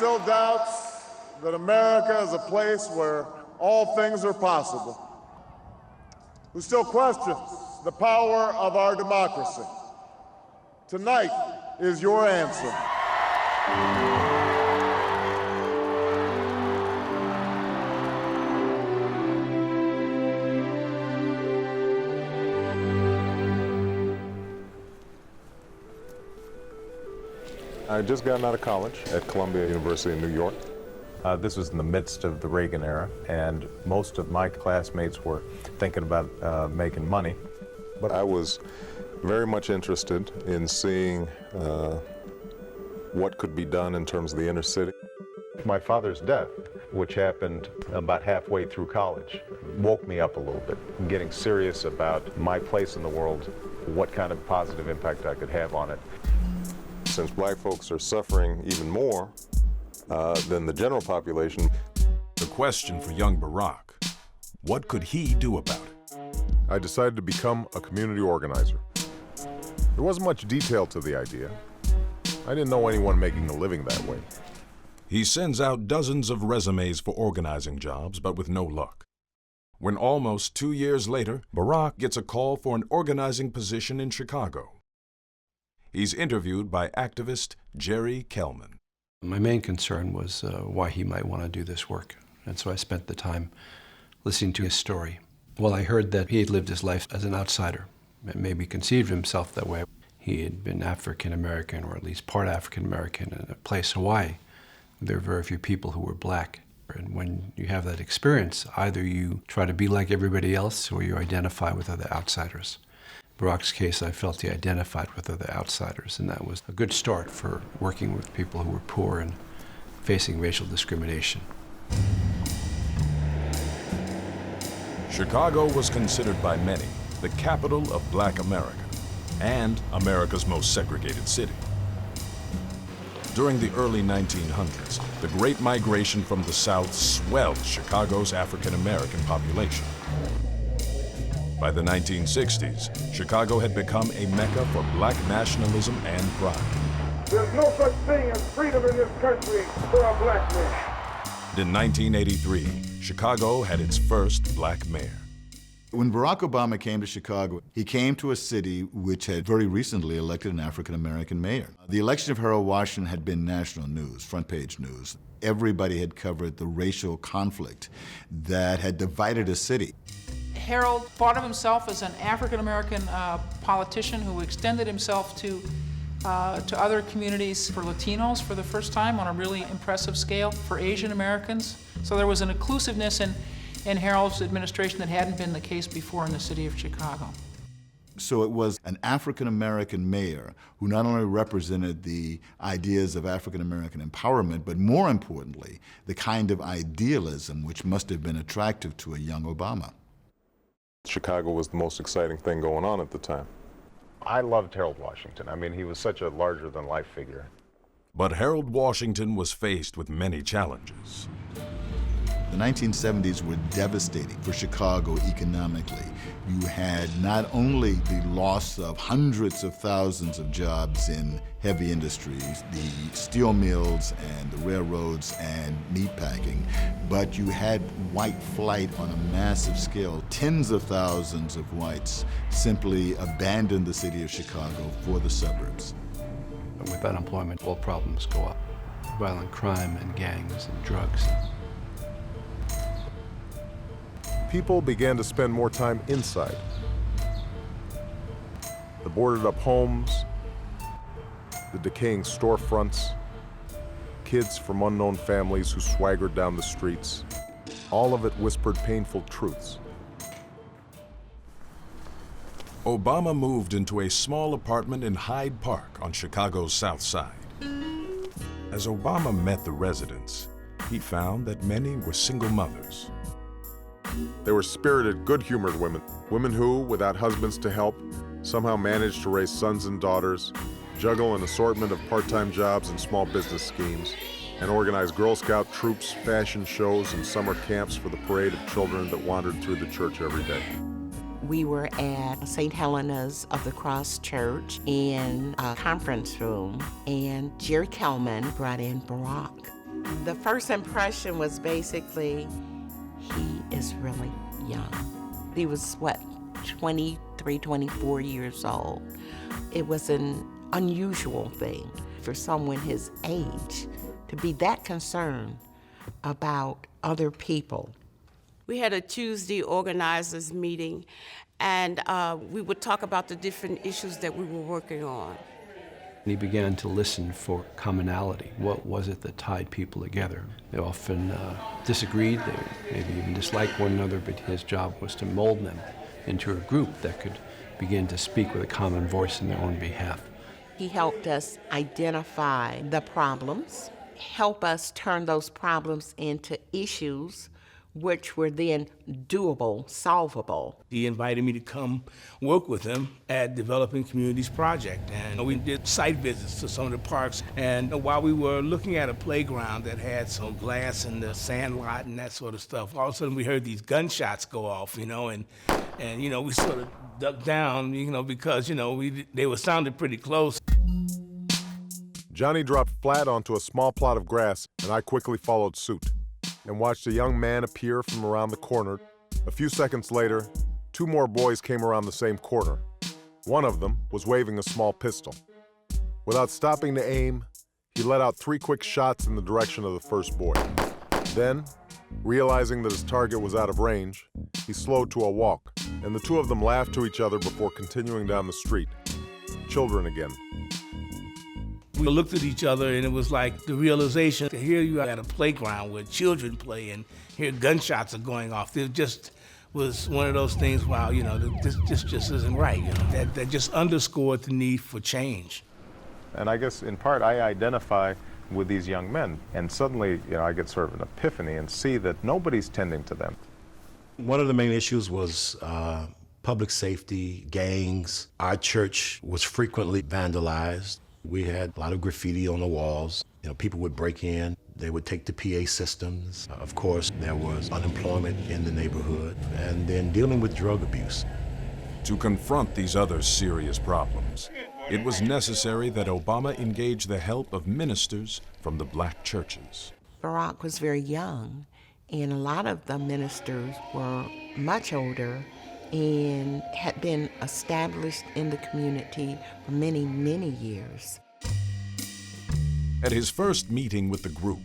still doubts that America is a place where all things are possible, who still questions the power of our democracy, tonight is your answer. I had just gotten out of college at Columbia University in New York. This was in the midst of the Reagan era, and most of my classmates were thinking about making money. But I was very much interested in seeing what could be done in terms of the inner city. My father's death, which happened about halfway through college, woke me up a little bit, getting serious about my place in the world, what kind of positive impact I could have on it. Since black folks are suffering even more than the general population. The question for young Barack, what could he do about it? I decided to become a community organizer. There wasn't much detail to the idea. I didn't know anyone making a living that way. He sends out dozens of resumes for organizing jobs, but with no luck. When almost 2 years later, Barack gets a call for an organizing position in Chicago. He's interviewed by activist Jerry Kellman. My main concern was why he might want to do this work, and so I spent the time listening to his story. Well, I heard that he had lived his life as an outsider, and maybe conceived himself that way. He had been African-American, or at least part African-American, in a place, Hawaii. There were very few people who were black. And when you have that experience, either you try to be like everybody else, or you identify with other outsiders. In Barack's case, I felt he identified with other outsiders, and that was a good start for working with people who were poor and facing racial discrimination. Chicago was considered by many the capital of Black America and America's most segregated city. During the early 1900s, the Great Migration from the South swelled Chicago's African-American population. By the 1960s, Chicago had become a mecca for black nationalism and pride. There's no such thing as freedom in this country for a black man. In 1983, Chicago had its first black mayor. When Barack Obama came to Chicago, he came to a city which had very recently elected an African-American mayor. The election of Harold Washington had been national news, front-page news. Everybody had covered the racial conflict that had divided a city. Harold thought of himself as an African-American politician who extended himself to other communities, for Latinos for the first time on a really impressive scale, for Asian Americans. So there was an inclusiveness in Harold's administration that hadn't been the case before in the city of Chicago. So it was an African-American mayor who not only represented the ideas of African-American empowerment, but more importantly, the kind of idealism which must have been attractive to a young Obama. Chicago was the most exciting thing going on at the time. I loved Harold Washington. I mean, he was such a larger-than-life figure. But Harold Washington was faced with many challenges. The 1970s were devastating for Chicago economically. You had not only the loss of hundreds of thousands of jobs in heavy industries, the steel mills and the railroads and meatpacking, but you had white flight on a massive scale. Tens of thousands of whites simply abandoned the city of Chicago for the suburbs. With unemployment, all problems go up. Violent crime and gangs and drugs. People began to spend more time inside. The boarded up homes, the decaying storefronts, kids from unknown families who swaggered down the streets, all of it whispered painful truths. Obama moved into a small apartment in Hyde Park on Chicago's South Side. As Obama met the residents, he found that many were single mothers. They were spirited, good-humored women, women who, without husbands to help, somehow managed to raise sons and daughters, juggle an assortment of part-time jobs and small business schemes, and organize Girl Scout troops, fashion shows, and summer camps for the parade of children that wandered through the church every day. We were at St. Helena's of the Cross Church in a conference room, and Jerry Kellman brought in Barack. The first impression was basically, he is really young. He was, 23, 24 years old. It was an unusual thing for someone his age to be that concerned about other people. We had a Tuesday organizers meeting, and we would talk about the different issues that we were working on. He began to listen for commonality. What was it that tied people together? They often disagreed, they maybe even disliked one another, but his job was to mold them into a group that could begin to speak with a common voice in their own behalf. He helped us identify the problems, help us turn those problems into issues which were then doable, solvable. He invited me to come work with him at Developing Communities Project. And we did site visits to some of the parks. And while we were looking at a playground that had some glass in the sand lot and that sort of stuff, all of a sudden we heard these gunshots go off, and we sort of ducked down, because, they were sounding pretty close. Johnny dropped flat onto a small plot of grass, and I quickly followed suit and watched a young man appear from around the corner. A few seconds later, 2 more boys came around the same corner. One of them was waving a small pistol. Without stopping to aim, he let out 3 quick shots in the direction of the first boy. Then, realizing that his target was out of range, he slowed to a walk, and the 2 of them laughed to each other before continuing down the street. Children again. We looked at each other, and it was like the realization that here you are at a playground where children play, and here gunshots are going off. It just was one of those things, wow, this just isn't right. That just underscored the need for change. And I guess in part I identify with these young men, and suddenly I get sort of an epiphany and see that nobody's tending to them. One of the main issues was public safety, gangs. Our church was frequently vandalized. We had a lot of graffiti on the walls. People would break in, they would take the PA systems. Of course, there was unemployment in the neighborhood, and then dealing with drug abuse. To confront these other serious problems, it was necessary that Obama engage the help of ministers from the black churches. Barack was very young, and a lot of the ministers were much older and had been established in the community for many, many years. At his first meeting with the group,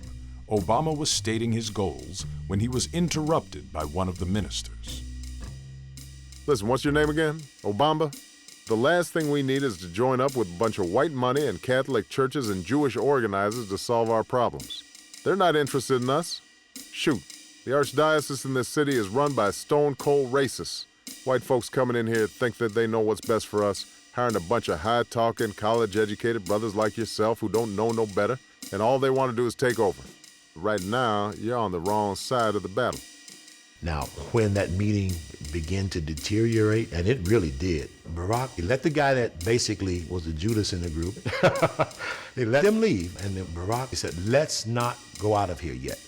Obama was stating his goals when he was interrupted by one of the ministers. Listen, what's your name again? Obama? The last thing we need is to join up with a bunch of white money and Catholic churches and Jewish organizers to solve our problems. They're not interested in us. Shoot, the archdiocese in this city is run by stone-cold racists. White folks coming in here think that they know what's best for us, hiring a bunch of high-talking, college-educated brothers like yourself who don't know no better, and all they want to do is take over. Right now, you're on the wrong side of the battle. Now, when that meeting began to deteriorate, and it really did, Barack, he let the guy that basically was the Judas in the group, they let him leave, and then Barack said, let's not go out of here yet.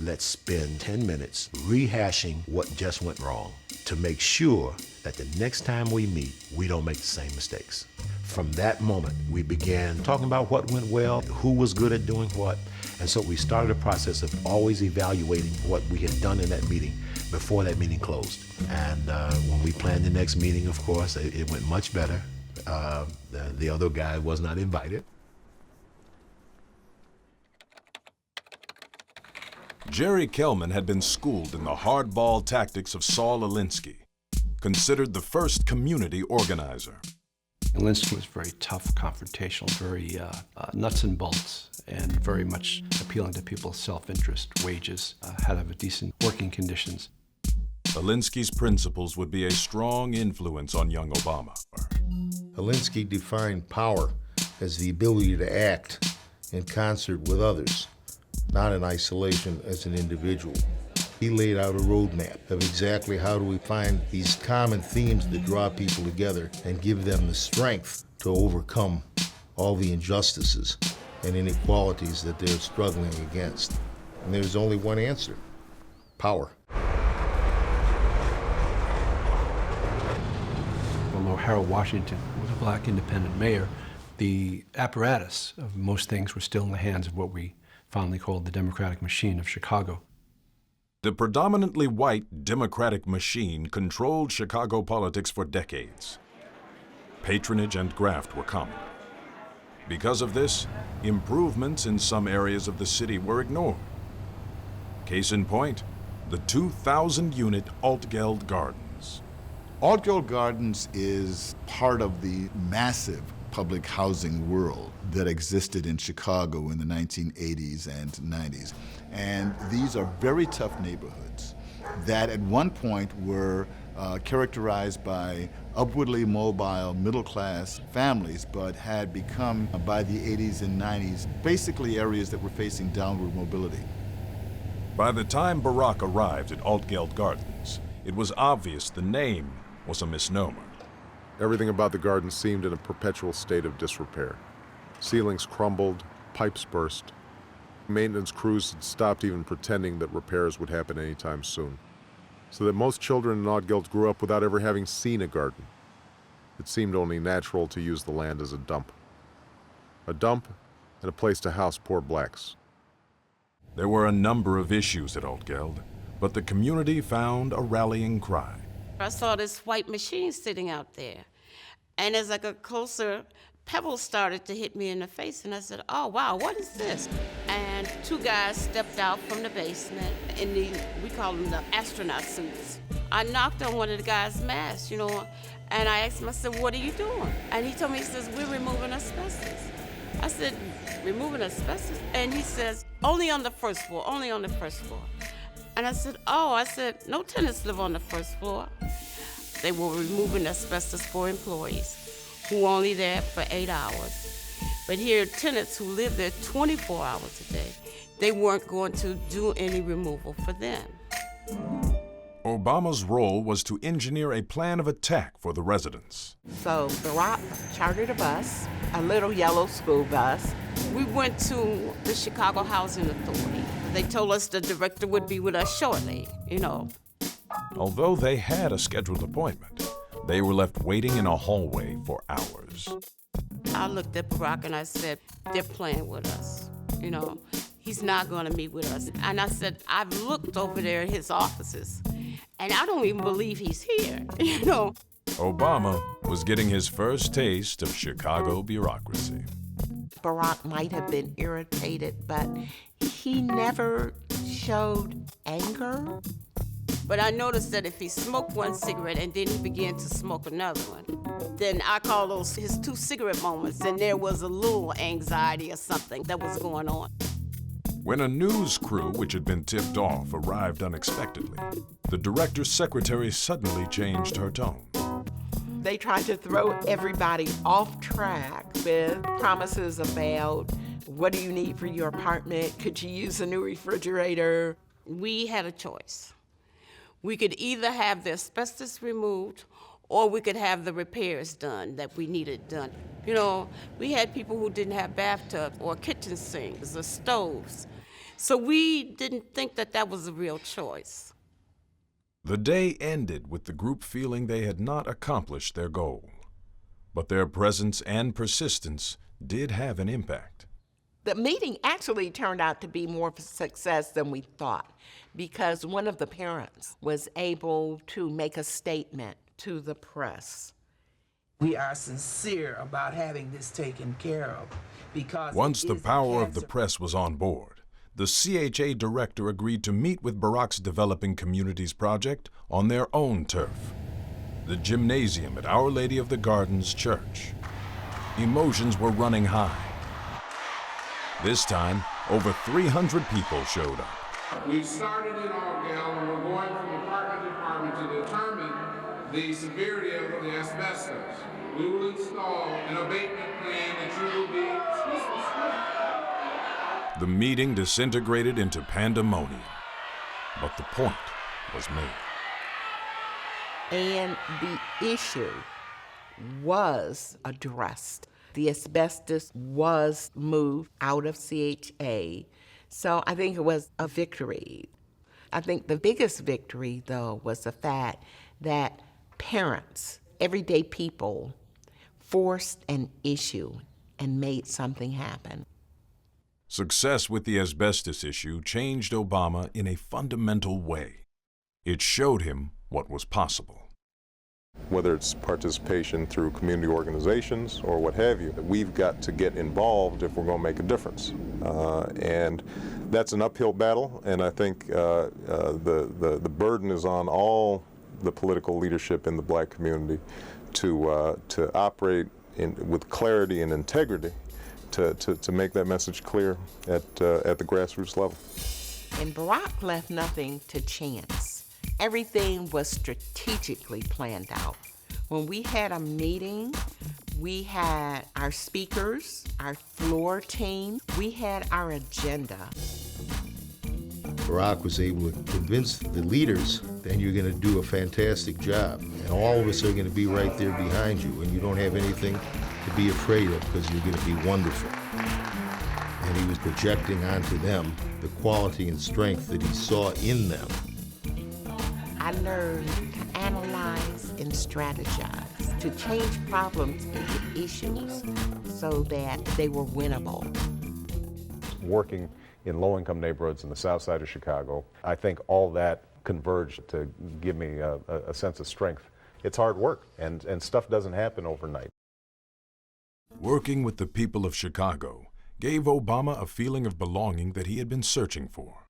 Let's spend 10 minutes rehashing what just went wrong to make sure that the next time we meet, we don't make the same mistakes. From that moment, we began talking about what went well, who was good at doing what, and so we started a process of always evaluating what we had done in that meeting before that meeting closed. And when we planned the next meeting, of course, it went much better. The other guy was not invited. Jerry Kelman had been schooled in the hardball tactics of Saul Alinsky, considered the first community organizer. Alinsky was very tough, confrontational, very nuts and bolts, and very much appealing to people's self-interest, wages, how to have decent working conditions. Alinsky's principles would be a strong influence on young Obama. Alinsky defined power as the ability to act in concert with others, not in isolation as an individual. He laid out a roadmap of exactly how do we find these common themes that draw people together and give them the strength to overcome all the injustices and inequalities that they're struggling against. And there's only one answer: power. Although Harold Washington was a black independent mayor, the apparatus of most things were still in the hands of what we fondly called the Democratic Machine of Chicago. The predominantly white Democratic machine controlled Chicago politics for decades. Patronage and graft were common. Because of this, improvements in some areas of the city were ignored. Case in point, the 2,000-unit Altgeld Gardens. Altgeld Gardens is part of the massive public housing world that existed in Chicago in the 1980s and 90s. And these are very tough neighborhoods that at one point were characterized by upwardly mobile middle-class families, but had become, by the 80s and 90s, basically areas that were facing downward mobility. By the time Barack arrived at Altgeld Gardens, it was obvious the name was a misnomer. Everything about the garden seemed in a perpetual state of disrepair. Ceilings crumbled, pipes burst. Maintenance crews had stopped even pretending that repairs would happen anytime soon, so that most children in Altgeld grew up without ever having seen a garden. It seemed only natural to use the land as a dump. A dump and a place to house poor blacks. There were a number of issues at Altgeld, but the community found a rallying cry. I saw this white machine sitting out there, and as I got closer, pebbles started to hit me in the face, and I said, oh, wow, what is this? And two guys stepped out from the basement in we call them the astronaut suits. I knocked on one of the guys' masks, and I asked him, I said, what are you doing? And he told me, he says, we're removing asbestos. I said, removing asbestos? And he says, only on the first floor, only on the first floor. And I said, no tenants live on the first floor. They were removing asbestos for employees who were only there for 8 hours. But here are tenants who live there 24 hours a day. They weren't going to do any removal for them. Obama's role was to engineer a plan of attack for the residents. So Barack chartered a bus, a little yellow school bus. We went to the Chicago Housing Authority. They told us the director would be with us shortly, Although they had a scheduled appointment, they were left waiting in a hallway for hours. I looked at Barack and I said, they're playing with us, He's not going to meet with us. And I said, I've looked over there at his offices, and I don't even believe he's here, Obama was getting his first taste of Chicago bureaucracy. Barack might have been irritated, but he never showed anger. But I noticed that if he smoked one cigarette and then he began to smoke another one, then I call those his 2 cigarette moments, and there was a little anxiety or something that was going on. When a news crew which had been tipped off arrived unexpectedly, the director's secretary suddenly changed her tone. They tried to throw everybody off track with promises about, what do you need for your apartment? Could you use a new refrigerator? We had a choice. We could either have the asbestos removed or we could have the repairs done that we needed done. We had people who didn't have bathtubs or kitchen sinks or stoves. So we didn't think that that was a real choice. The day ended with the group feeling they had not accomplished their goal. But their presence and persistence did have an impact. The meeting actually turned out to be more of a success than we thought, because one of the parents was able to make a statement to the press. We are sincere about having this taken care of, because once the power of the press was on board, the CHA director agreed to meet with Barack's Developing Communities project on their own turf, the gymnasium at Our Lady of the Gardens Church. Emotions were running high. This time, over 300 people showed up. We've started in Altgeld, and we're going from department to department to determine the severity of the asbestos. We will install an abatement plan that you will be. The meeting disintegrated into pandemonium, but the point was made. And the issue was addressed. The asbestos was moved out of CHA, so I think it was a victory. I think the biggest victory, though, was the fact that parents, everyday people, forced an issue and made something happen. Success with the asbestos issue changed Obama in a fundamental way. It showed him what was possible. Whether it's participation through community organizations or what have you, we've got to get involved if we're going to make a difference. And that's an uphill battle, and I think the burden is on all the political leadership in the black community to operate with clarity and integrity to make that message clear at the grassroots level. And Barack left nothing to chance. Everything was strategically planned out. When we had a meeting, we had our speakers, our floor team, we had our agenda. Barack was able to convince the leaders that you're going to do a fantastic job, and all of us are going to be right there behind you, and you don't have anything to be afraid of because you're going to be wonderful. And he was projecting onto them the quality and strength that he saw in them. I learned to analyze and strategize, to change problems into issues so that they were winnable. Working in low-income neighborhoods in the south side of Chicago, I think all that converged to give me a sense of strength. It's hard work, and stuff doesn't happen overnight. Working with the people of Chicago gave Obama a feeling of belonging that he had been searching for.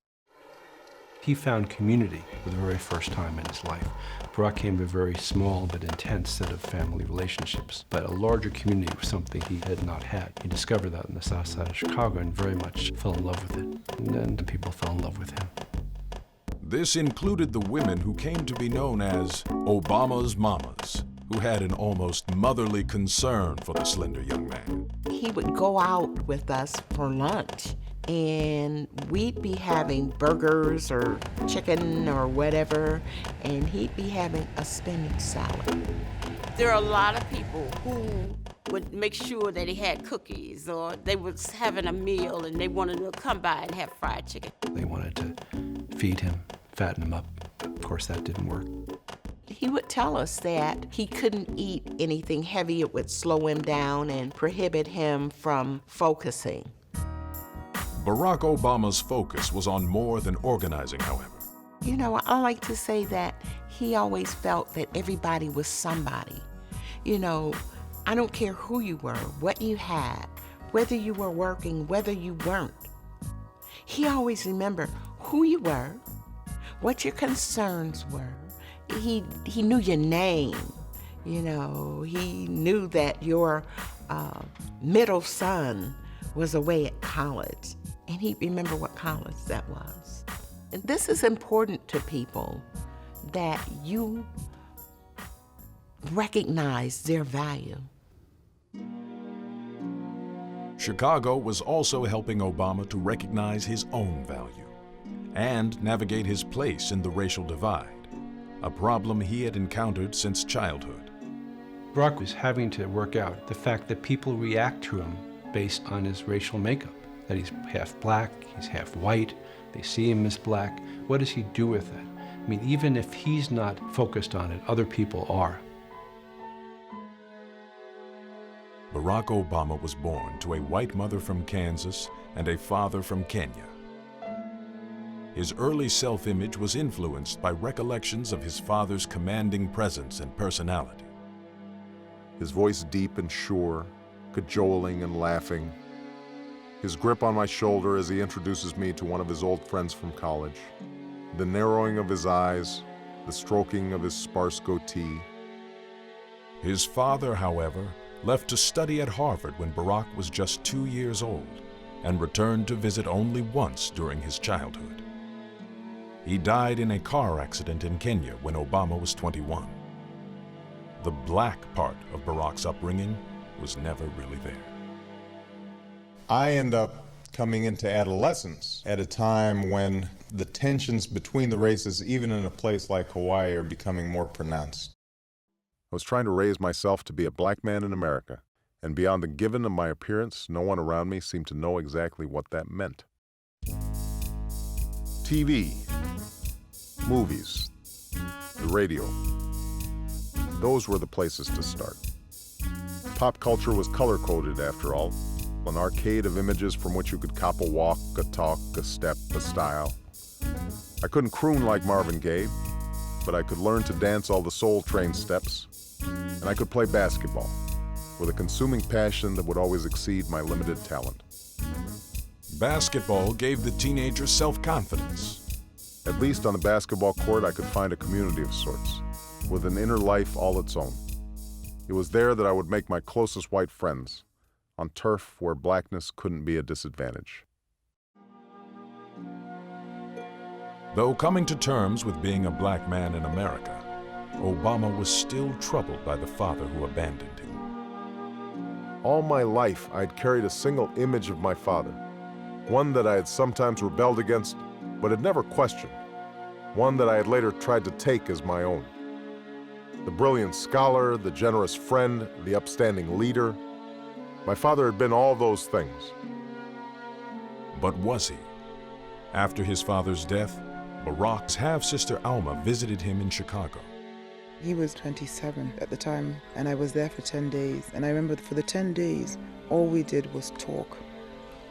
He found community for the very first time in his life. Barack came to a very small but intense set of family relationships, but a larger community was something he had not had. He discovered that in the south side of Chicago and very much fell in love with it. And then the people fell in love with him. This included the women who came to be known as Obama's mamas, who had an almost motherly concern for the slender young man. He would go out with us for lunch, and we'd be having burgers or chicken or whatever, and he'd be having a spinach salad. There are a lot of people who would make sure that he had cookies, or they was having a meal and they wanted to come by and have fried chicken. They wanted to feed him, fatten him up. Of course, that didn't work. He would tell us that he couldn't eat anything heavy. It would slow him down and prohibit him from focusing. Barack Obama's focus was on more than organizing, however. You know, I like to say that he always felt that everybody was somebody. You know, I don't care who you were, what you had, whether you were working, whether you weren't. He always remembered who you were, what your concerns were. He knew your name. You know, he knew that your middle son was away at college, and he'd remember what college that was. And this is important to people, that you recognize their value. Chicago was also helping Obama to recognize his own value and navigate his place in the racial divide, a problem he had encountered since childhood. Barack was having to work out the fact that people react to him based on his racial makeup, that he's half black, he's half white, they see him as black. What does he do with that? I mean, even if he's not focused on it, other people are. Barack Obama was born to a white mother from Kansas and a father from Kenya. His early self-image was influenced by recollections of his father's commanding presence and personality. His voice deep and sure, cajoling and laughing. His grip on my shoulder as he introduces me to one of his old friends from college. The narrowing of his eyes, the stroking of his sparse goatee. His father, however, left to study at Harvard when Barack was just 2 years old and returned to visit only once during his childhood. He died in a car accident in Kenya when Obama was 21. The black part of Barack's upbringing was never really there. I end up coming into adolescence at a time when the tensions between the races, even in a place like Hawaii, are becoming more pronounced. I was trying to raise myself to be a black man in America, and beyond the given of my appearance, no one around me seemed to know exactly what that meant. TV, movies, the radio, those were the places to start. Pop culture was color-coded, after all, an arcade of images from which you could cop a walk, a talk, a step, a style. I couldn't croon like Marvin Gaye, but I could learn to dance all the Soul Train steps, and I could play basketball with a consuming passion that would always exceed my limited talent. Basketball gave the teenager self-confidence. At least on the basketball court, I could find a community of sorts, with an inner life all its own. It was there that I would make my closest white friends, on turf where blackness couldn't be a disadvantage. Though coming to terms with being a black man in America, Obama was still troubled by the father who abandoned him. All my life, I'd carried a single image of my father, one that I had sometimes rebelled against, but had never questioned, one that I had later tried to take as my own. The brilliant scholar, the generous friend, the upstanding leader. My father had been all those things. But was he? After his father's death, Barack's half-sister Alma visited him in Chicago. He was 27 at the time, and I was there for 10 days. And I remember for the 10 days, all we did was talk.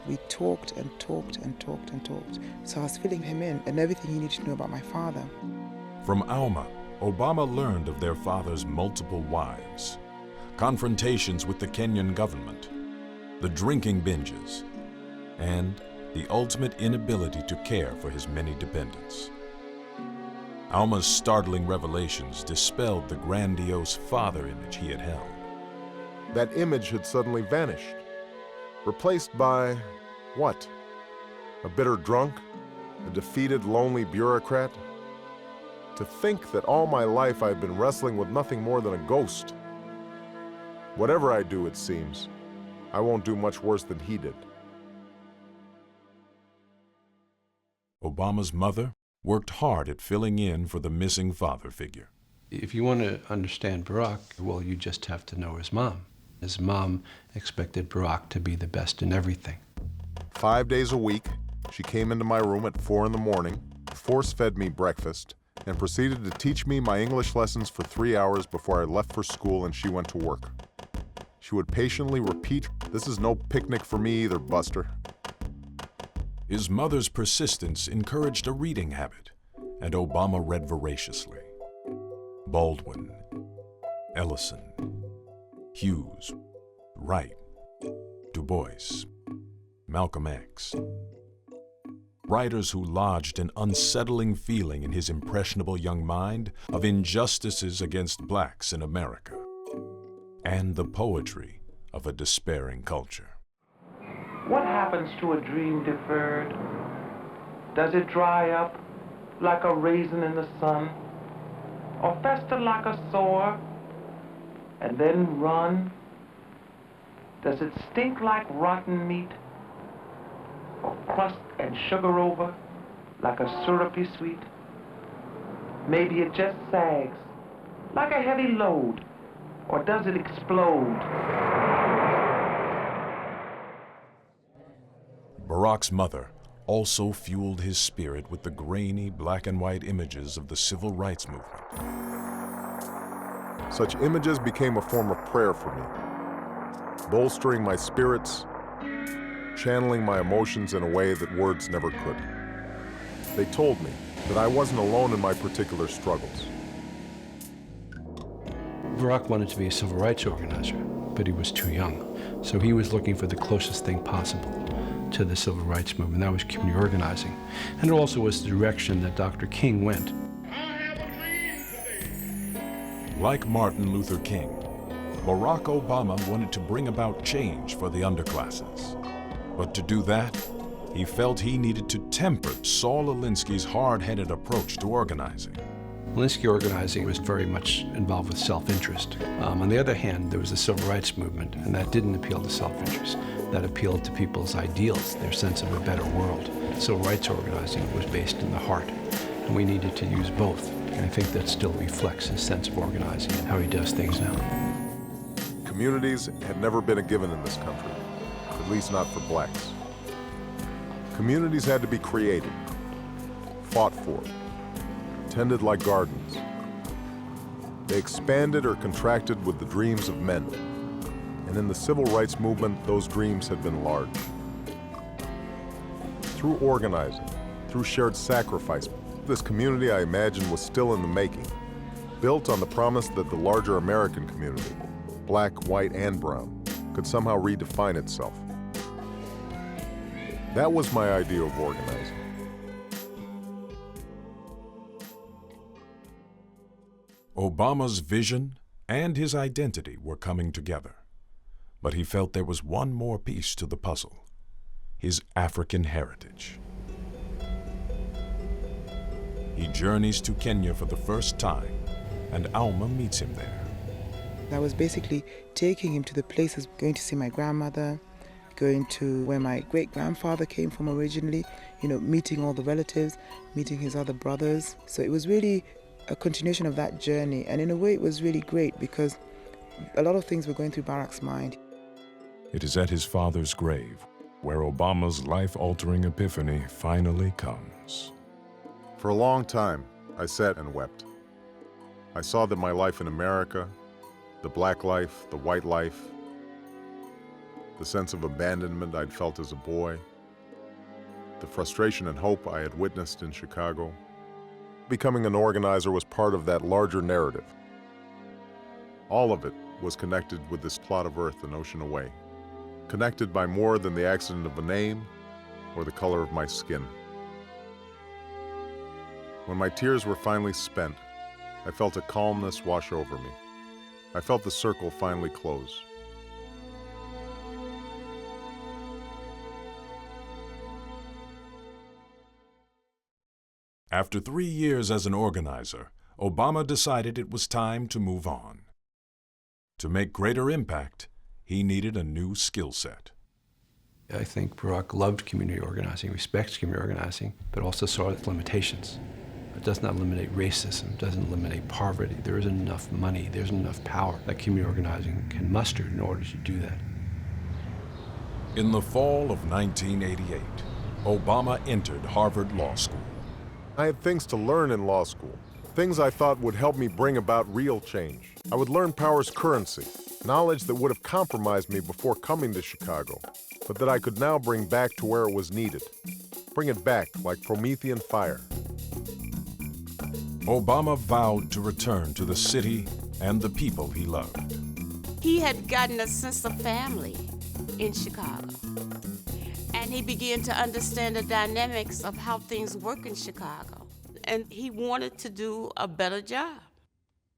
We talked and talked and talked and talked. So I was filling him in and everything he needed to know about my father. From Alma, Obama learned of their father's multiple wives, confrontations with the Kenyan government, the drinking binges, and the ultimate inability to care for his many dependents. Alma's startling revelations dispelled the grandiose father image he had held. That image had suddenly vanished, replaced by what? A bitter drunk? A defeated, lonely bureaucrat? To think that all my life I had been wrestling with nothing more than a ghost. Whatever I do, it seems, I won't do much worse than he did. Obama's mother worked hard at filling in for the missing father figure. If you want to understand Barack, well, you just have to know his mom. His mom expected Barack to be the best in everything. 5 days a week, she came into my room at 4 in the morning, force-fed me breakfast, and proceeded to teach me my English lessons for 3 hours before I left for school and she went to work. She would patiently repeat, "This is no picnic for me either, Buster." His mother's persistence encouraged a reading habit, and Obama read voraciously. Baldwin, Ellison, Hughes, Wright, Du Bois, Malcolm X. Writers who lodged an unsettling feeling in his impressionable young mind of injustices against blacks in America, and the poetry of a despairing culture. What happens to a dream deferred? Does it dry up like a raisin in the sun, or fester like a sore, and then run? Does it stink like rotten meat, or crust and sugar over like a syrupy sweet? Maybe it just sags like a heavy load, or does it explode? Barack's mother also fueled his spirit with the grainy black and white images of the civil rights movement. Such images became a form of prayer for me, bolstering my spirits, channeling my emotions in a way that words never could. They told me that I wasn't alone in my particular struggles. Barack wanted to be a civil rights organizer, but he was too young. So he was looking for the closest thing possible to the civil rights movement. That was community organizing. And it also was the direction that Dr. King went. Like Martin Luther King, Barack Obama wanted to bring about change for the underclasses. But to do that, he felt he needed to temper Saul Alinsky's hard-headed approach to organizing. Alinsky organizing was very much involved with self-interest. On the other hand, there was the civil rights movement, and that didn't appeal to self-interest. That appealed to people's ideals, their sense of a better world. Civil rights organizing was based in the heart, and we needed to use both. And I think that still reflects his sense of organizing and how he does things now. Communities had never been a given in this country, at least not for blacks. Communities had to be created, fought for, tended like gardens. They expanded or contracted with the dreams of men, And in the civil rights movement, those dreams had been large. Through organizing, through shared sacrifice, this community I imagined was still in the making, built on the promise that the larger American community, black, white, and brown, could somehow redefine itself. That was my idea of organizing. Obama's vision and his identity were coming together, but he felt there was one more piece to the puzzle: his African heritage. He journeys to Kenya for the first time, and Alma meets him there. I was basically taking him to the places, going to see my grandmother, going to where my great-grandfather came from originally, meeting all the relatives, meeting his other brothers. So it was really a continuation of that journey, and in a way it was really great because a lot of things were going through Barack's mind. It is at his father's grave where Obama's life-altering epiphany finally comes. For a long time, I sat and wept. I saw that my life in America, the black life, the white life, the sense of abandonment I'd felt as a boy, the frustration and hope I had witnessed in Chicago. Becoming an organizer was part of that larger narrative. All of it was connected with this plot of earth an ocean away, connected by more than the accident of a name or the color of my skin. When my tears were finally spent, I felt a calmness wash over me. I felt the circle finally close. After 3 years as an organizer, Obama decided it was time to move on. To make greater impact, he needed a new skill set. I think Barack loved community organizing, respects community organizing, but also saw its limitations. It does not eliminate racism, doesn't eliminate poverty. There isn't enough money, there isn't enough power that community organizing can muster in order to do that. In the fall of 1988, Obama entered Harvard Law School. I had things to learn in law school, things I thought would help me bring about real change. I would learn power's currency, knowledge that would have compromised me before coming to Chicago, but that I could now bring back to where it was needed. Bring it back like Promethean fire. Obama vowed to return to the city and the people he loved. He had gotten a sense of family in Chicago, and he began to understand the dynamics of how things work in Chicago, and he wanted to do a better job.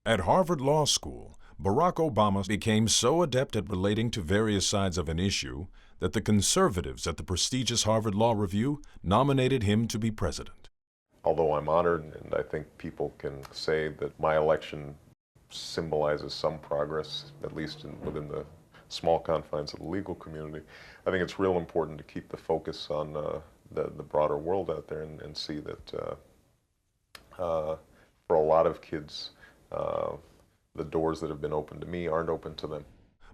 At Harvard Law School, Barack Obama became so adept at relating to various sides of an issue that the conservatives at the prestigious Harvard Law Review nominated him to be president. Although I'm honored, and I think people can say that my election symbolizes some progress, at least within the small confines of the legal community, I think it's real important to keep the focus on the broader world out there and see that for a lot of kids, the doors that have been open to me aren't open to them.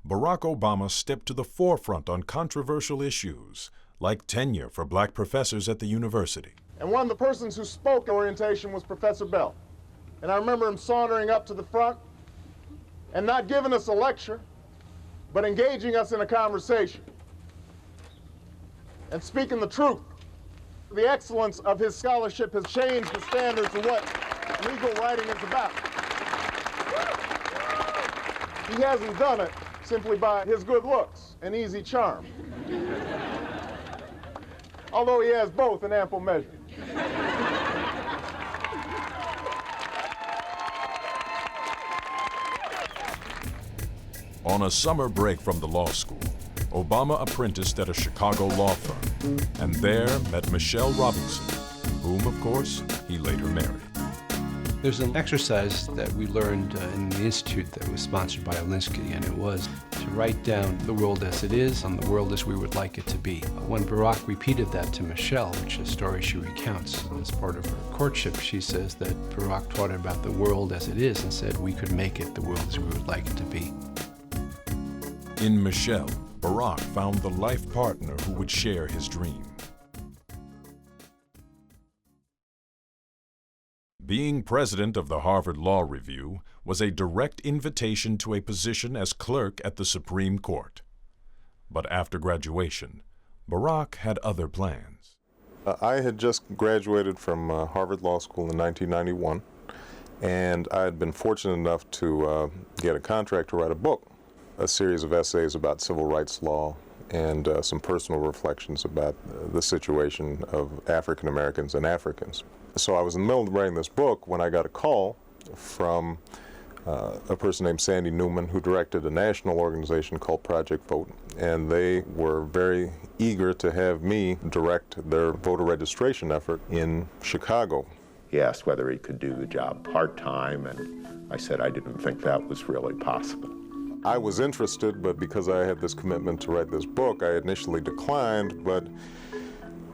Barack Obama stepped to the forefront on controversial issues, like tenure for black professors at the university. And one of the persons who spoke at orientation was Professor Bell. And I remember him sauntering up to the front and not giving us a lecture, but engaging us in a conversation and speaking the truth. The excellence of his scholarship has changed the standards of what legal writing is about. He hasn't done it simply by his good looks and easy charm, although he has both in ample measure. On a summer break from the law school, Obama apprenticed at a Chicago law firm, and there met Michelle Robinson, whom, of course, he later married. There's an exercise that we learned in the Institute that was sponsored by Alinsky, and it was to write down the world as it is and the world as we would like it to be. When Barack repeated that to Michelle, which is a story she recounts as part of her courtship, she says that Barack taught her about the world as it is and said we could make it the world as we would like it to be. In Michelle, Barack found the life partner who would share his dream. Being president of the Harvard Law Review was a direct invitation to a position as clerk at the Supreme Court. But after graduation, Barack had other plans. I had just graduated from Harvard Law School in 1991, and I had been fortunate enough to get a contract to write a book, a series of essays about civil rights law and some personal reflections about the situation of African Americans and Africans. So I was in the middle of writing this book when I got a call from a person named Sandy Newman, who directed a national organization called Project Vote, and they were very eager to have me direct their voter registration effort in Chicago. He asked whether he could do the job part-time, and I said I didn't think that was really possible. I was interested, but because I had this commitment to write this book, I initially declined, but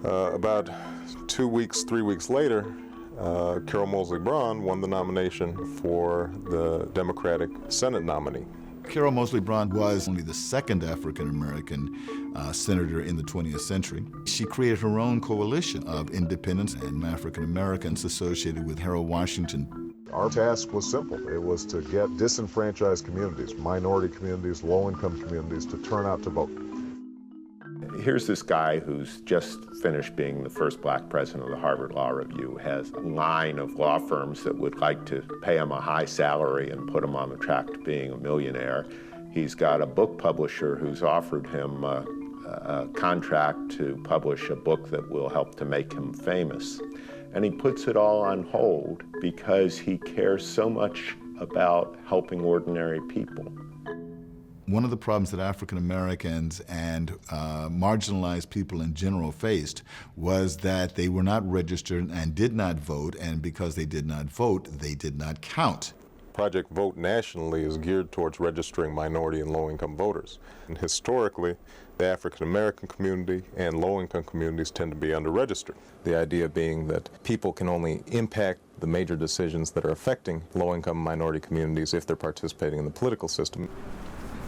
about 2 weeks, 3 weeks later, Carol Moseley Braun won the nomination for the Democratic Senate nominee. Carol Moseley Braun was only the second African-American senator in the 20th century. She created her own coalition of independents and African-Americans associated with Harold Washington. Our task was simple. It was to get disenfranchised communities, minority communities, low-income communities to turn out to vote. Here's this guy who's just finished being the first black president of the Harvard Law Review, has a line of law firms that would like to pay him a high salary and put him on the track to being a millionaire. He's got a book publisher who's offered him a contract to publish a book that will help to make him famous. And he puts it all on hold because he cares so much about helping ordinary people. One of the problems that African Americans and marginalized people in general faced was that they were not registered and did not vote, and because they did not vote, they did not count. Project Vote nationally is geared towards registering minority and low-income voters. And historically, the African American community and low-income communities tend to be underregistered. The idea being that people can only impact the major decisions that are affecting low-income minority communities if they're participating in the political system.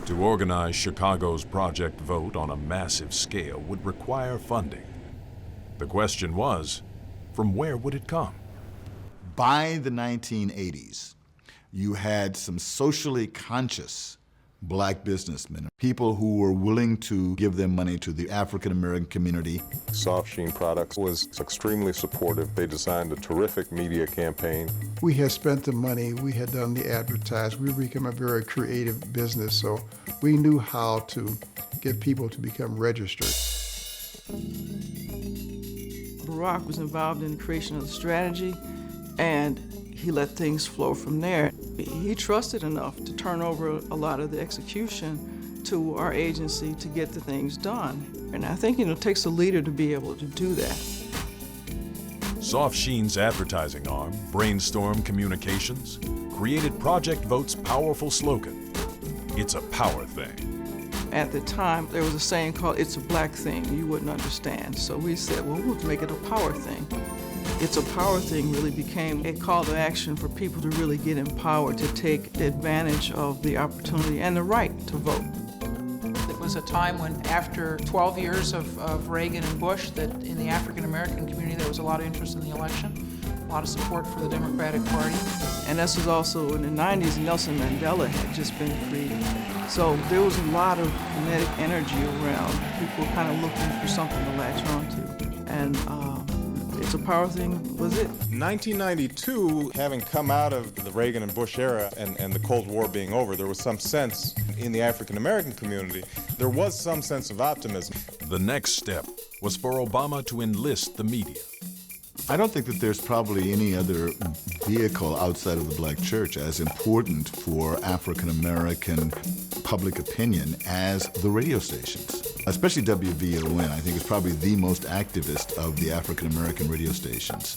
To organize Chicago's Project Vote on a massive scale would require funding. The question was, from where would it come? By the 1980s, you had some socially conscious black businessmen, people who were willing to give their money to the African American community. Soft Sheen Products was extremely supportive. They designed a terrific media campaign. We had spent the money, we had done the advertising, we became a very creative business, so we knew how to get people to become registered. Barack was involved in the creation of the strategy, and he let things flow from there. He trusted enough to turn over a lot of the execution to our agency to get the things done. And I think it takes a leader to be able to do that. Soft Sheen's advertising arm, Brainstorm Communications, created Project Vote's powerful slogan, "It's a power thing." At the time, there was a saying called, "It's a black thing," you wouldn't understand. So we said, well, we'll make it a power thing. It's a Power thing really became a call to action for people to really get empowered to take advantage of the opportunity and the right to vote. It was a time when, after 12 years of Reagan and Bush, that in the African American community there was a lot of interest in the election, a lot of support for the Democratic Party. And this was also in the 90s, Nelson Mandela had just been freed. So there was a lot of kinetic energy around. People kind of looking for something to latch on to. And It's a Power thing was it. 1992, having come out of the Reagan and Bush era and the Cold War being over, there was some sense in the African American community, there was some sense of optimism. The next step was for Obama to enlist the media. I don't think that there's probably any other vehicle outside of the black church as important for African American public opinion as the radio stations. Especially WVON, I think, is probably the most activist of the African American radio stations.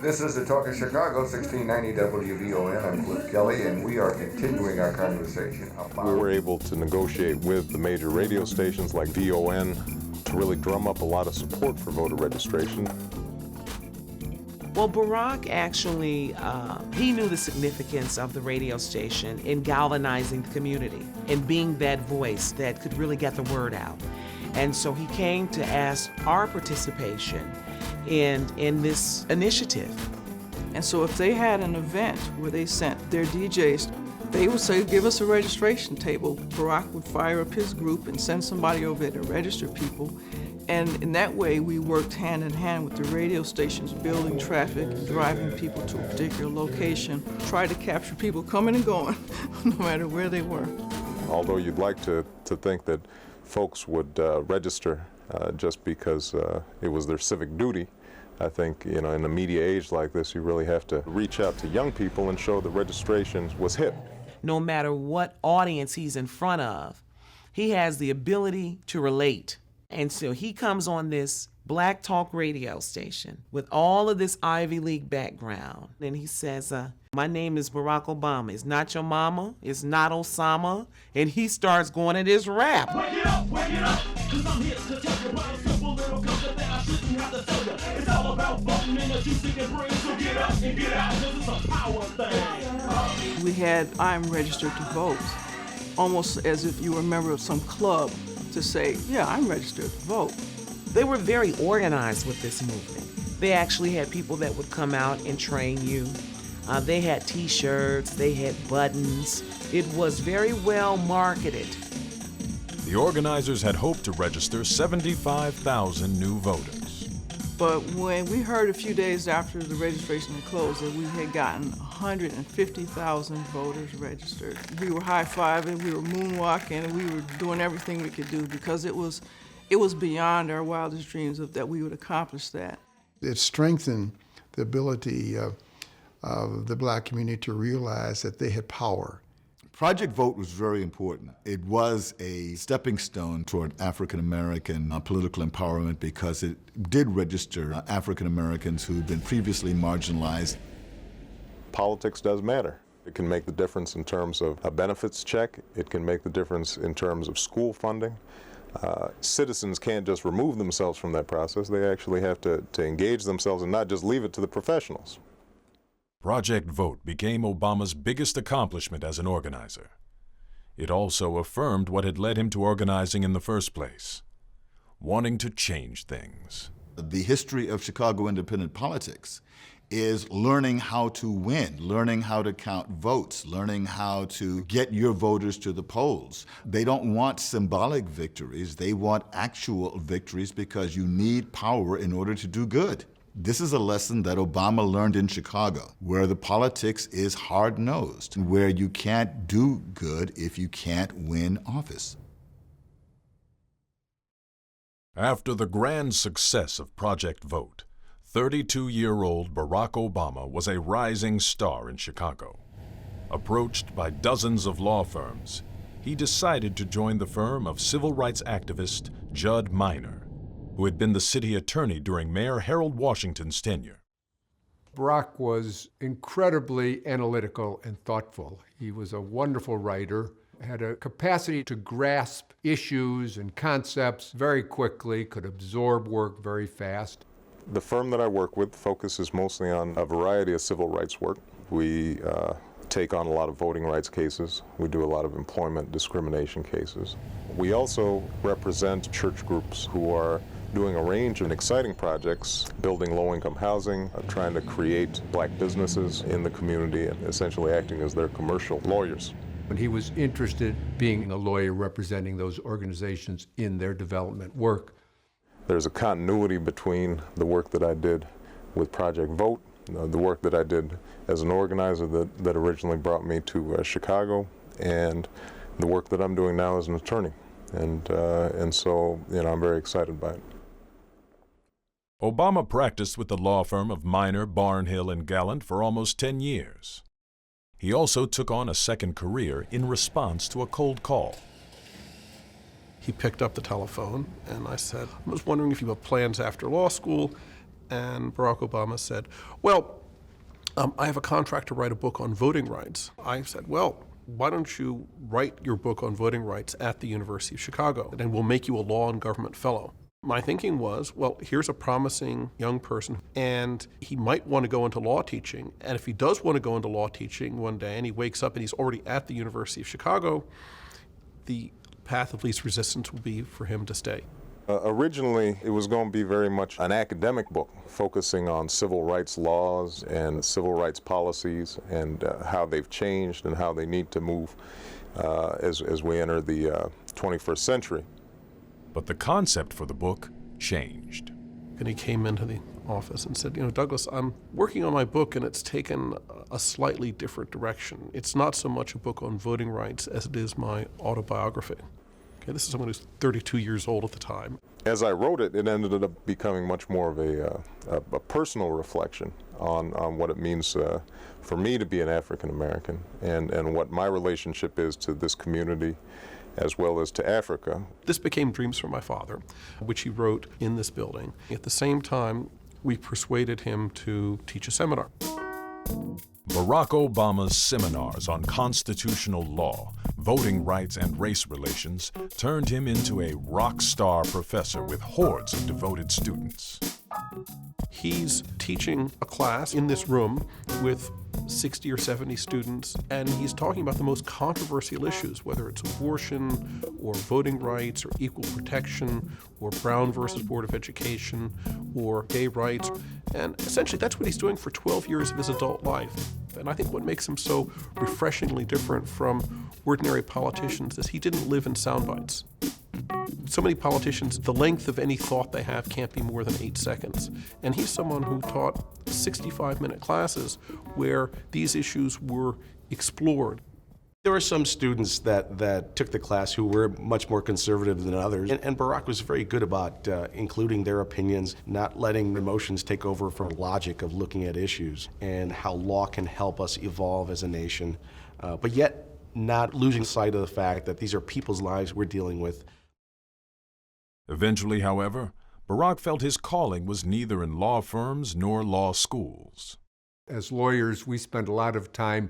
This is the Talk of Chicago, 1690 WVON. I'm Cliff Kelly, and we are continuing our conversation about... We were able to negotiate with the major radio stations like VON to really drum up a lot of support for voter registration. Well, Barack actually, he knew the significance of the radio station in galvanizing the community and being that voice that could really get the word out. And so he came to ask our participation in this initiative. And so if they had an event where they sent their DJs, they would say, give us a registration table. Barack would fire up his group and send somebody over there to register people. And in that way, we worked hand in hand with the radio stations, building traffic, driving people to a particular location, tried to capture people coming and going, no matter where they were. Although you'd like to think that folks would register just because it was their civic duty, I think, in a media age like this, you really have to reach out to young people and show that registration was hip. No matter what audience he's in front of, he has the ability to relate. And so he comes on this black talk radio station with all of this Ivy League background. And he says, my name is Barack Obama. It's not your mama. It's not Osama. And he starts going at his rap. Wake it up, 'cause I'm here to tell you about a simple little concept that I shouldn't have to tell you. It's all about voting and the juice it can bring. So get up and get out, 'cause it's a power thing. We had I'm registered to vote, almost as if you were a member of some club to say, yeah, I'm registered to vote. They were very organized with this movement. They actually had people that would come out and train you. They had t-shirts, they had buttons. It was very well marketed. The organizers had hoped to register 75,000 new voters. But when we heard a few days after the registration had closed that we had gotten 150,000 voters registered, we were high-fiving, we were moonwalking, and we were doing everything we could do because it was beyond our wildest dreams that we would accomplish that. It strengthened the ability of the black community to realize that they had power. Project Vote was very important. It was a stepping stone toward African American political empowerment because it did register African Americans who had been previously marginalized. Politics does matter. It can make the difference in terms of a benefits check. It can make the difference in terms of school funding. Citizens can't just remove themselves from that process. They actually have to engage themselves and not just leave it to the professionals. Project Vote became Obama's biggest accomplishment as an organizer. It also affirmed what had led him to organizing in the first place, wanting to change things. The history of Chicago independent politics is learning how to win, learning how to count votes, learning how to get your voters to the polls. They don't want symbolic victories, they want actual victories because you need power in order to do good. This is a lesson that Obama learned in Chicago, where the politics is hard-nosed, where you can't do good if you can't win office. After the grand success of Project Vote, 32-year-old Barack Obama was a rising star in Chicago. Approached by dozens of law firms, he decided to join the firm of civil rights activist Judd Minor, who had been the city attorney during Mayor Harold Washington's tenure. Barack was incredibly analytical and thoughtful. He was a wonderful writer, had a capacity to grasp issues and concepts very quickly, could absorb work very fast. The firm that I work with focuses mostly on a variety of civil rights work. We take on a lot of voting rights cases. We do a lot of employment discrimination cases. We also represent church groups who are doing a range of exciting projects, building low-income housing, trying to create black businesses in the community, and essentially acting as their commercial lawyers. And he was interested in being a lawyer representing those organizations in their development work. There's a continuity between the work that I did with Project Vote, the work that I did as an organizer that originally brought me to Chicago, and the work that I'm doing now as an attorney. And so, I'm very excited by it. Obama practiced with the law firm of Minor, Barnhill, and Gallant for almost 10 years. He also took on a second career in response to a cold call. He picked up the telephone, and I said, I was wondering if you have plans after law school. And Barack Obama said, well, I have a contract to write a book on voting rights. I said, well, why don't you write your book on voting rights at the University of Chicago, and we'll make you a law and government fellow. My thinking was, well, here's a promising young person, and he might want to go into law teaching. And if he does want to go into law teaching one day, and he wakes up and he's already at the University of Chicago, the path of least resistance will be for him to stay. Originally, it was going to be very much an academic book, focusing on civil rights laws and civil rights policies and how they've changed and how they need to move as we enter the 21st century. But the concept for the book changed. And he came into the office and said, Douglas, I'm working on my book and it's taken a slightly different direction. It's not so much a book on voting rights as it is my autobiography. Okay, this is someone who's 32 years old at the time. As I wrote it, it ended up becoming much more of a personal reflection on what it means for me to be an African American and what my relationship is to this community as well as to Africa. This became Dreams from My Father, which he wrote in this building. At the same time, we persuaded him to teach a seminar. Barack Obama's seminars on constitutional law, voting rights, and race relations turned him into a rock star professor with hordes of devoted students. He's teaching a class in this room with 60 or 70 students, and he's talking about the most controversial issues, whether it's abortion or voting rights or equal protection or Brown versus Board of Education or gay rights. And essentially that's what he's doing for 12 years of his adult life. And I think what makes him so refreshingly different from ordinary politicians is he didn't live in sound bites. So many politicians, the length of any thought they have can't be more than 8 seconds. And he's someone who taught 65-minute classes where these issues were explored. There were some students that took the class who were much more conservative than others, and Barack was very good about including their opinions, not letting emotions take over from logic of looking at issues and how law can help us evolve as a nation, but yet not losing sight of the fact that these are people's lives we're dealing with. Eventually, however, Barack felt his calling was neither in law firms nor law schools. As lawyers, we spend a lot of time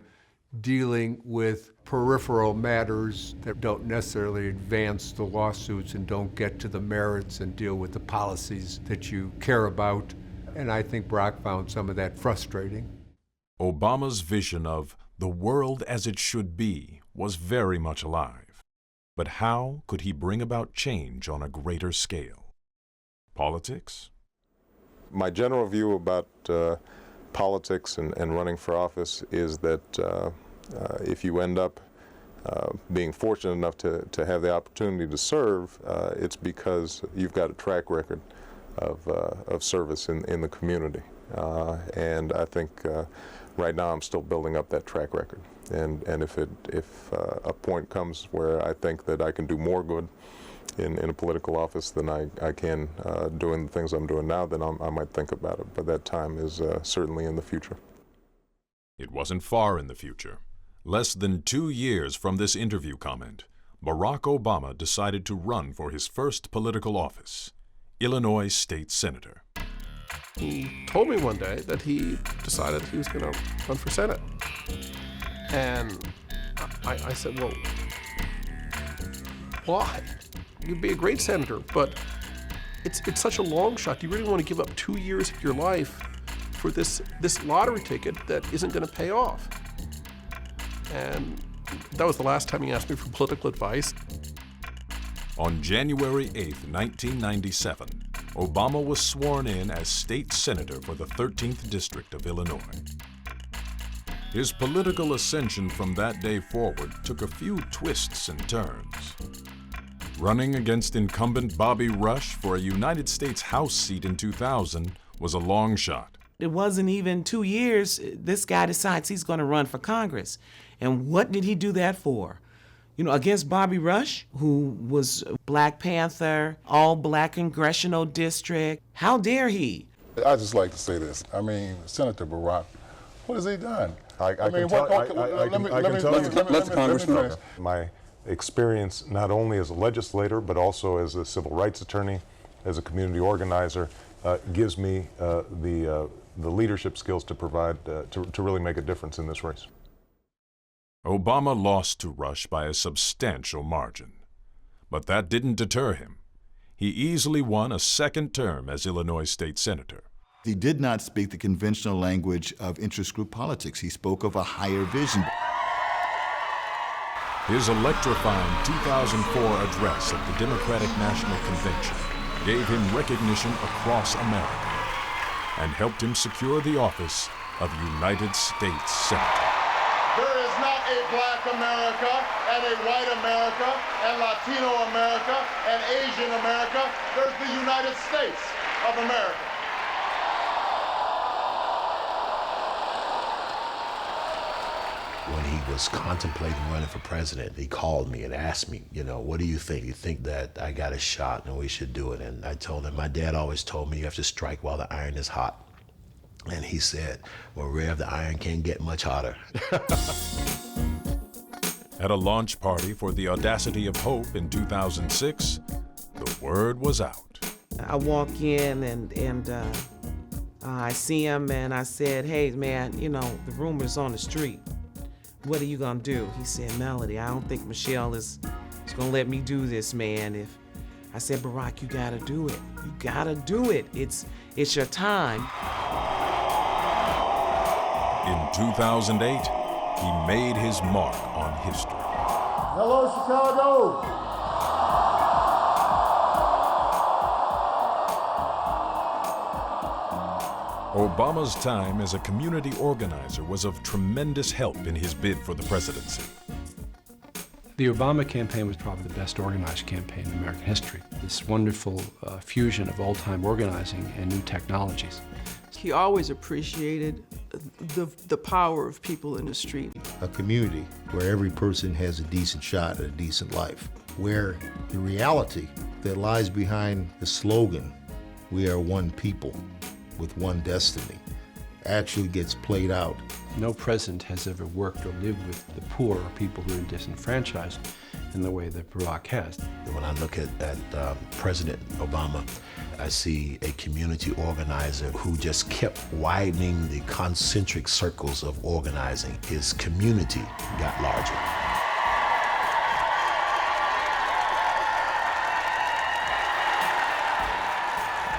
dealing with peripheral matters that don't necessarily advance the lawsuits and don't get to the merits and deal with the policies that you care about. And I think Barack found some of that frustrating. Obama's vision of the world as it should be was very much alive. But how could he bring about change on a greater scale? Politics? My general view about politics and running for office is that if you end up being fortunate enough to have the opportunity to serve, it's because you've got a track record of service in the community. And I think right now I'm still building up that track record. And if a point comes where I think that I can do more good in a political office than I can doing the things I'm doing now, then I might think about it. But that time is certainly in the future. It wasn't far in the future. Less than 2 years from this interview comment, Barack Obama decided to run for his first political office, Illinois State Senator. He told me one day that he decided he was going to run for Senate. And I said, well, why? You'd be a great senator, but it's such a long shot. Do you really want to give up 2 years of your life for this lottery ticket that isn't going to pay off? And that was the last time he asked me for political advice. On January 8th, 1997, Obama was sworn in as state senator for the 13th District of Illinois. His political ascension from that day forward took a few twists and turns. Running against incumbent Bobby Rush for a United States House seat in 2000 was a long shot. It wasn't even 2 years, this guy decides he's going to run for Congress. And what did he do that for? Against Bobby Rush, who was Black Panther, all-black congressional district. How dare he? I just like to say this. I mean, Senator Barack, what has he done? I can tell you, my experience not only as a legislator, but also as a civil rights attorney, as a community organizer, gives me the leadership skills to provide, to really make a difference in this race. Obama lost to Rush by a substantial margin. But that didn't deter him. He easily won a second term as Illinois State Senator. He did not speak the conventional language of interest group politics. He spoke of a higher vision. His electrifying 2004 address at the Democratic National Convention gave him recognition across America and helped him secure the office of United States Senator. There is not a black America and a white America and Latino America and Asian America. There's the United States of America. When he was contemplating running for president, he called me and asked me, you know, what do you think? You think that I got a shot and we should do it? And I told him, my dad always told me you have to strike while the iron is hot. And he said, well, Rev, the iron can't get much hotter. At a launch party for the Audacity of Hope in 2006, the word was out. I walk in and I see him and I said, hey, man, you know, the rumor's on the street. What are you gonna do? He said, Melody, I don't think Michelle is gonna let me do this, man. I said, Barack, you gotta do it. You gotta do it. It's your time. In 2008, he made his mark on history. Hello, Chicago. Obama's time as a community organizer was of tremendous help in his bid for the presidency. The Obama campaign was probably the best organized campaign in American history. This wonderful fusion of old-time organizing and new technologies. He always appreciated the power of people in the street. A community where every person has a decent shot at a decent life, where the reality that lies behind the slogan, "We are one people with one destiny," actually gets played out. No president has ever worked or lived with the poor or people who are disenfranchised in the way that Barack has. When I look at President Obama, I see a community organizer who just kept widening the concentric circles of organizing. His community got larger.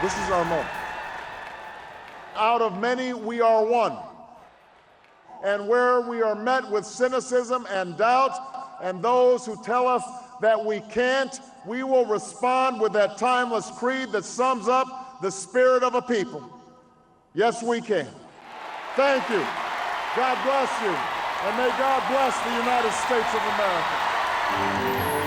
This is our moment. Out of many, we are one. And where we are met with cynicism and doubt, and those who tell us that we can't, we will respond with that timeless creed that sums up the spirit of a people. Yes, we can. Thank you. God bless you. And may God bless the United States of America.